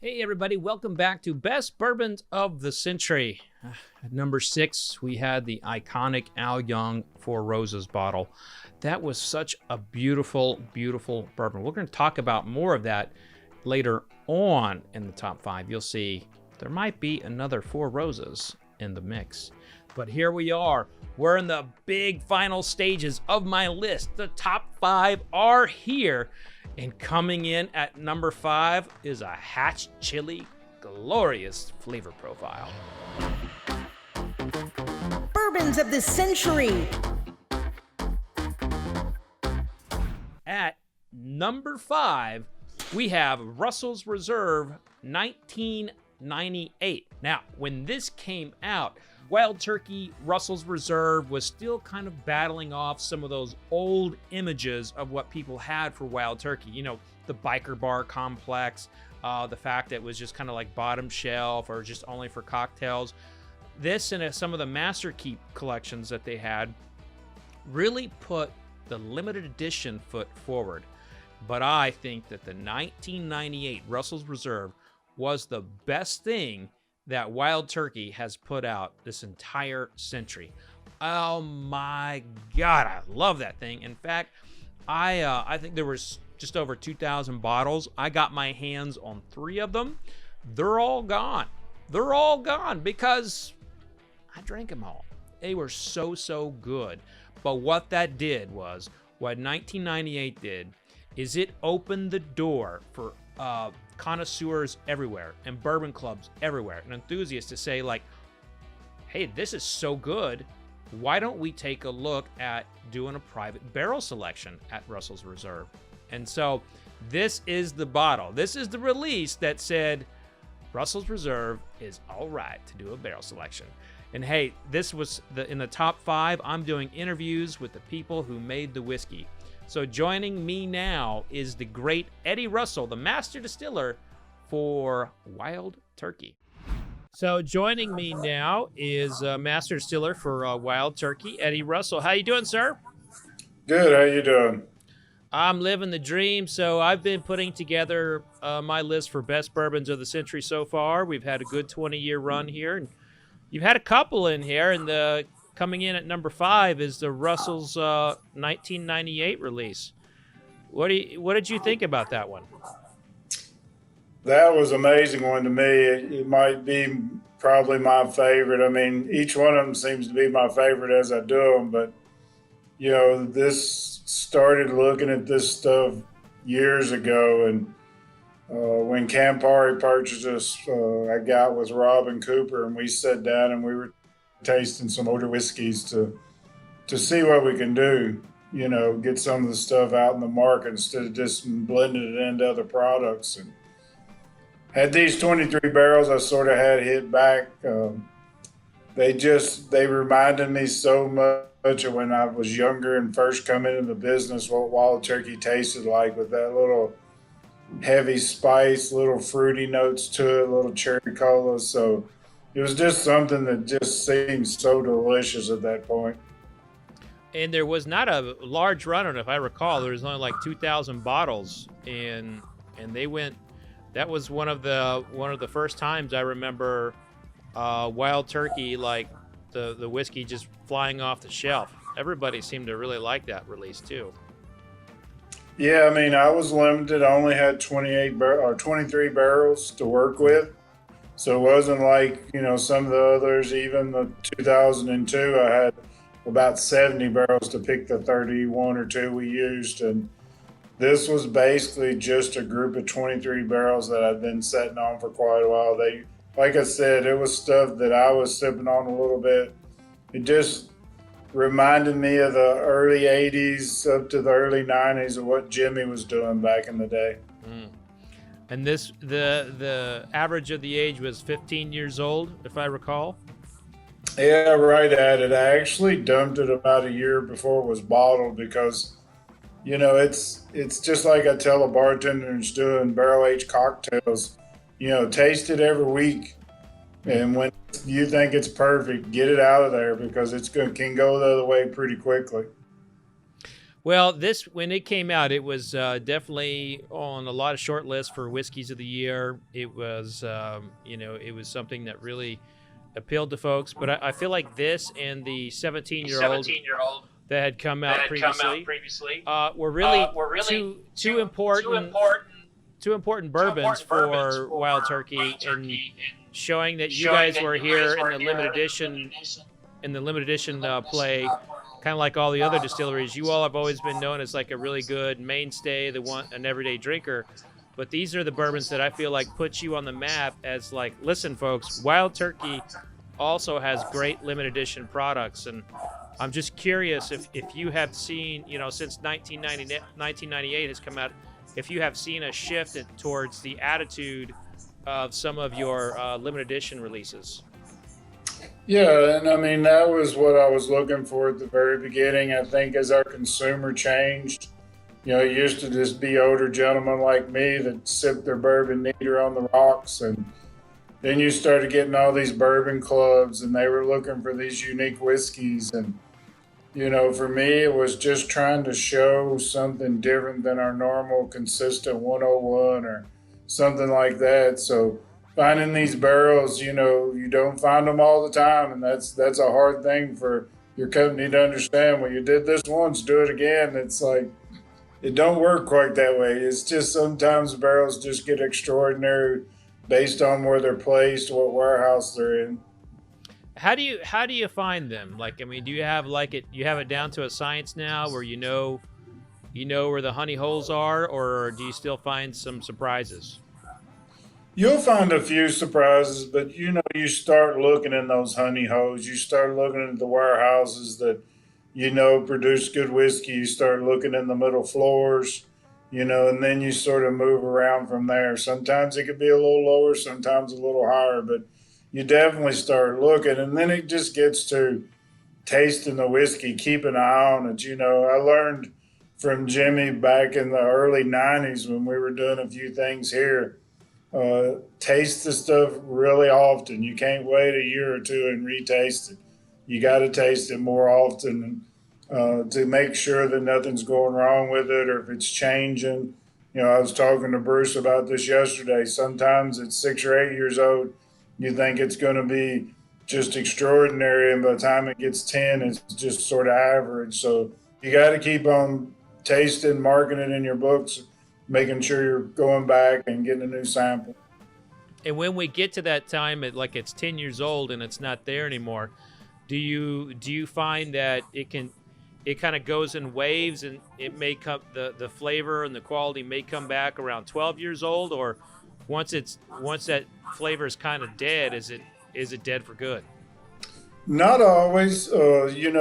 Hey everybody, welcome back to Best Bourbons of the Century. At number 6, we had the iconic Al Young Four Roses bottle. That was such a beautiful, beautiful bourbon. We're going to talk about more of that later on in the top 5. You'll see there might be another Four Roses in the mix. But here we are. We're in the big final stages of my list. The top 5 are here. And coming in at number 5 is a Hatch Chili, glorious flavor profile. Bourbons of the Century. At number 5, we have Russell's Reserve 1998. Now, when this came out, Wild Turkey Russell's Reserve was still kind of battling off some of those old images of what people had for Wild Turkey. You know, the biker bar complex, the fact that it was just kind of like bottom shelf or just only for cocktails. This and some of the Master Keep collections that they had really put the limited edition foot forward. But I think that the 1998 Russell's Reserve was the best thing that Wild Turkey has put out this entire century. Oh my God, I love that thing. In fact, I think there was just over 2,000 bottles. I got my hands on 3 of them. They're all gone. They're all gone because I drank them all. They were so good. But what that did was, what 1998 did, is it opened the door for connoisseurs everywhere and bourbon clubs everywhere and enthusiasts to say, like, hey, this is so good, why don't we take a look at doing a private barrel selection at Russell's Reserve? And so this is the bottle, this is the release that said Russell's Reserve is all right to do a barrel selection. And hey, this was in the top 5. I'm doing interviews with the people who made the whiskey. So joining me now is the great Eddie Russell, the master distiller for Wild Turkey. So joining me now is master distiller for Wild Turkey, Eddie Russell. How you doing, sir? Good. How you doing? I'm living the dream. So I've been putting together my list for best bourbons of the century so far. We've had a good 20-year run here, and you've had a couple in here, and the coming in at number 5 is the Russell's 1998 release. What did you think about that one? That was an amazing one to me. It might be probably my favorite. I mean, each one of them seems to be my favorite as I do them, but you know, this started looking at this stuff years ago, and when Campari purchased us, I got with Rob and Cooper, and we sat down and we were tasting some older whiskeys to see what we can do, you know, get some of the stuff out in the market instead of just blending it into other products. And had these 23 barrels I sort of had hit back. They reminded me so much of when I was younger and first coming into the business, what Wild Turkey tasted like, with that little heavy spice, little fruity notes to it, little cherry cola. So it was just something that just seemed so delicious at that point. And there was not a large run on it, if I recall. There was only like 2,000 bottles, and they went. That was one of the first times I remember Wild Turkey, like the whiskey just flying off the shelf. Everybody seemed to really like that release too. Yeah, I mean, I was limited. I only had 23 barrels to work with. So it wasn't like, you know, some of the others, even the 2002, I had about 70 barrels to pick the 31 or 2 we used. And this was basically just a group of 23 barrels that I'd been sitting on for quite a while. Like I said, it was stuff that I was sipping on a little bit. It just reminded me of the early 80s up to the early 90s of what Jimmy was doing back in the day. Mm. And this, the average of the age was 15 years old, if I recall. Yeah, right at it. I actually dumped it about a year before it was bottled because, you know, it's just like I tell a bartender who's doing barrel-aged cocktails, you know, taste it every week. And when you think it's perfect, get it out of there because can go the other way pretty quickly. Well, this when it came out, it was definitely on a lot of short lists for whiskeys of the year. It was, it was something that really appealed to folks. But I feel like this and the 17-year-old that had come out previously were really two important bourbons for Wild Turkey, and showing that you guys were here in the limited edition play. Kind of like all the other distilleries, you all have always been known as like a really good mainstay, an everyday drinker. But these are the bourbons that I feel like put you on the map as like, listen, folks, Wild Turkey also has great limited edition products. And I'm just curious if you have seen, since 1998 has come out, if you have seen a shift towards the attitude of some of your limited edition releases. Yeah, and I mean, that was what I was looking for at the very beginning. I think as our consumer changed, it used to just be older gentlemen like me that sipped their bourbon neater on the rocks. And then you started getting all these bourbon clubs, and they were looking for these unique whiskeys. And, for me, it was just trying to show something different than our normal consistent 101 or something like that. So, finding these barrels, you don't find them all the time, and that's a hard thing for your company to understand. When you did this once, do it again. It's like it don't work quite that way. It's just sometimes barrels just get extraordinary based on where they're placed, what warehouse they're in. How do you find them? Like, I mean, do you have you have it down to a science now where you know where the honey holes are, or do you still find some surprises? You'll find a few surprises, but you start looking in those honey holes. You start looking at the warehouses that produce good whiskey. You start looking in the middle floors, and then you sort of move around from there. Sometimes it could be a little lower, sometimes a little higher, but you definitely start looking. And then it just gets to tasting the whiskey, keep an eye on it. I learned from Jimmy back in the early 90s when we were doing a few things here. Taste the stuff really often. You can't wait a year or two and retaste it. You got to taste it more often to make sure that nothing's going wrong with it or if it's changing. I was talking to Bruce about this yesterday. Sometimes at 6 or 8 years old, you think it's going to be just extraordinary, and by the time it gets 10, it's just sort of average. So you got to keep on tasting, marking it in your books, making sure you're going back and getting a new sample. And when we get to that time, it's 10 years old and it's not there anymore, do you find that it kind of goes in waves, and it may come, the flavor and the quality may come back around 12 years old, or once that flavor is kind of dead, is it dead for good? Not always.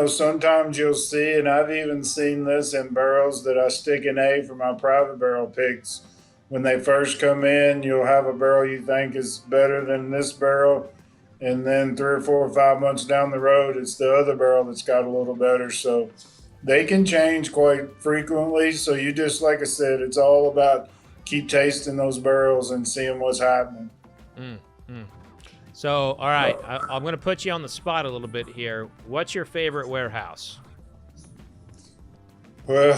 Sometimes you'll see, and I've even seen this in barrels that I stick in for my private barrel picks. When they first come in, you'll have a barrel you think is better than this barrel, and then 3 or 4 or 5 months down the road, it's the other barrel that's got a little better. So they can change quite frequently. So you just, like I said, it's all about keep tasting those barrels and seeing what's happening. So, all right, I'm going to put you on the spot a little bit here. What's your favorite warehouse? Well,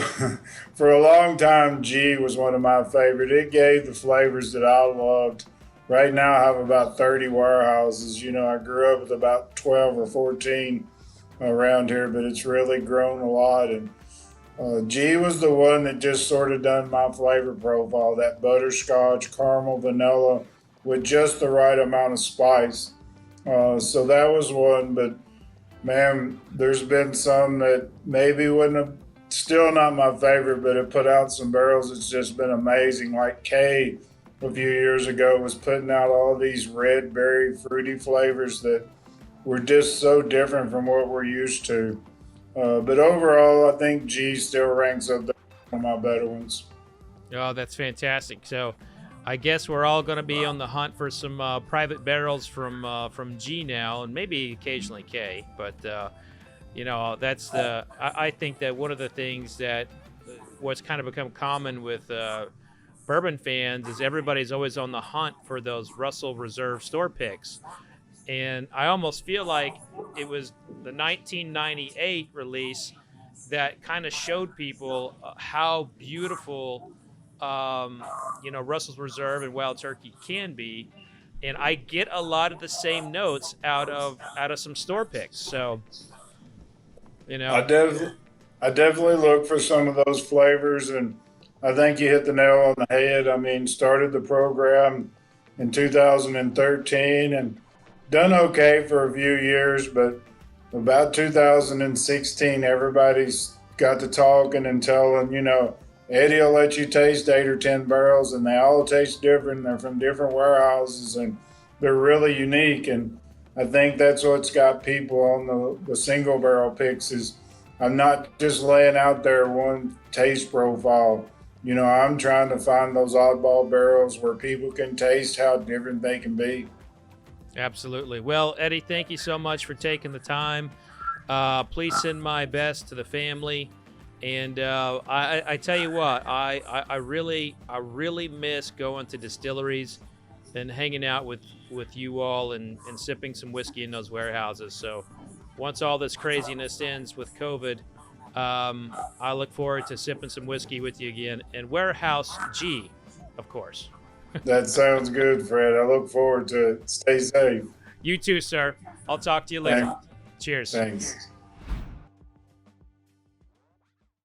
for a long time, G was one of my favorite. It gave the flavors that I loved. Right now, I have about 30 warehouses. I grew up with about 12 or 14 around here, but it's really grown a lot. And G was the one that just sort of done my flavor profile, that butterscotch, caramel, vanilla, with just the right amount of spice. So that was one, but man, there's been some that maybe wouldn't have, still not my favorite, but it put out some barrels that's just been amazing. Like Kay a few years ago was putting out all these red berry fruity flavors that were just so different from what we're used to. But overall, I think G still ranks up there one of my better ones. Oh, that's fantastic. So I guess we're all going to be on the hunt for some private barrels from G now, and maybe occasionally K. But that's I think that one of the things that what's kind of become common with bourbon fans is everybody's always on the hunt for those Russell Reserve store picks. And I almost feel like it was the 1998 release that kind of showed people how beautiful, Russell's Reserve and Wild Turkey can be. And I get a lot of the same notes out of some store picks. So, I definitely look for some of those flavors, and I think you hit the nail on the head. I mean, started the program in 2013 and done okay for a few years, but about 2016, everybody's got to talking and telling, Eddie will let you taste 8 or 10 barrels, and they all taste different. They're from different warehouses, and they're really unique. And I think that's what's got people on the single barrel picks is I'm not just laying out there one taste profile. I'm trying to find those oddball barrels where people can taste how different they can be. Absolutely. Well, Eddie, thank you so much for taking the time. Please send my best to the family. And I tell you what, I really miss going to distilleries and hanging out with you all and sipping some whiskey in those warehouses. So once all this craziness ends with COVID, I look forward to sipping some whiskey with you again. And Warehouse G, of course. That sounds good, Fred. I look forward to it. Stay safe. You too, sir. I'll talk to you later. Thanks. Cheers. Thanks.